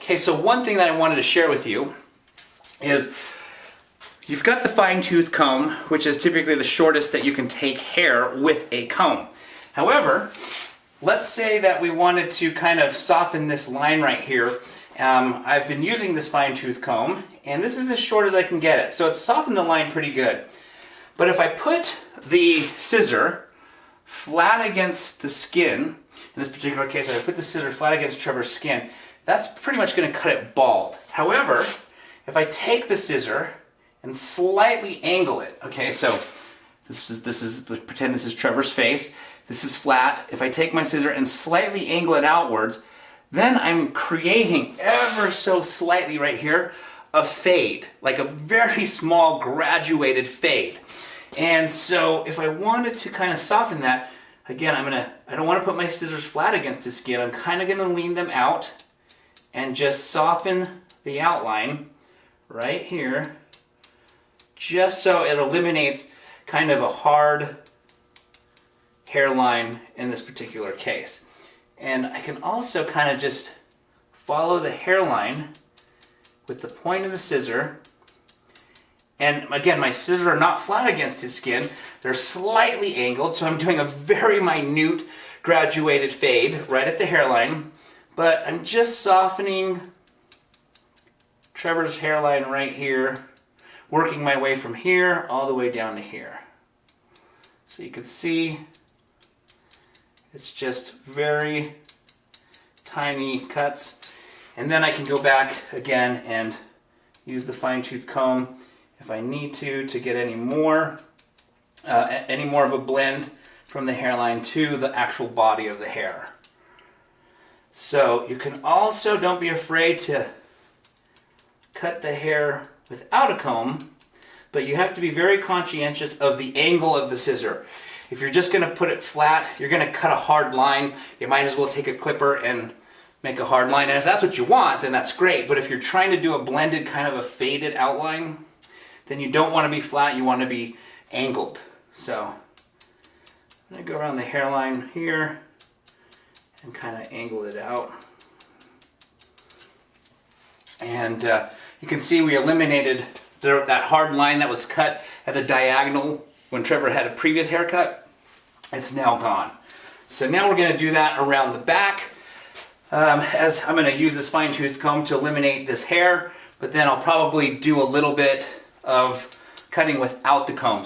Okay, so one thing that I wanted to share with you is you've got the fine-tooth comb, which is typically the shortest that you can take hair with a comb. However, let's say that we wanted to kind of soften this line right here. I've been using this fine-tooth comb, and this is as short as I can get it. So it's softened the line pretty good. But if I put the scissor flat against the skin, in this particular case, if I put the scissor flat against Trevor's skin, that's pretty much going to cut it bald. However, if I take the scissor and slightly angle it, okay, so this is pretend this is Trevor's face, this is flat. If I take my scissor and slightly angle it outwards, then I'm creating ever so slightly right here a fade, like a very small graduated fade. And so if I wanted to kind of soften that, again, I don't want to put my scissors flat against the skin. I'm kind of going to lean them out and just soften the outline right here, just so it eliminates kind of a hard hairline in this particular case. And I can also kind of just follow the hairline with the point of the scissor. And again, my scissors are not flat against his skin. They're slightly angled, so I'm doing a very minute graduated fade right at the hairline. But I'm just softening Trevor's hairline right here, working my way from here all the way down to here. So you can see it's just very tiny cuts. And then I can go back again and use the fine-tooth comb if I need to get any more of a blend from the hairline to the actual body of the hair. So you can also, don't be afraid to cut the hair without a comb, but you have to be very conscientious of the angle of the scissor. If you're just going to put it flat, you're going to cut a hard line. You might as well take a clipper and make a hard line. And if that's what you want, then that's great. But if you're trying to do a blended kind of a faded outline, then you don't want to be flat, you want to be angled. So I'm going to go around the hairline here and kind of angle it out. And you can see we eliminated that hard line that was cut at a diagonal when Trevor had a previous haircut. It's now gone. So now we're going to do that around the back. As I'm going to use this fine-tooth comb to eliminate this hair, but then I'll probably do a little bit of cutting without the comb.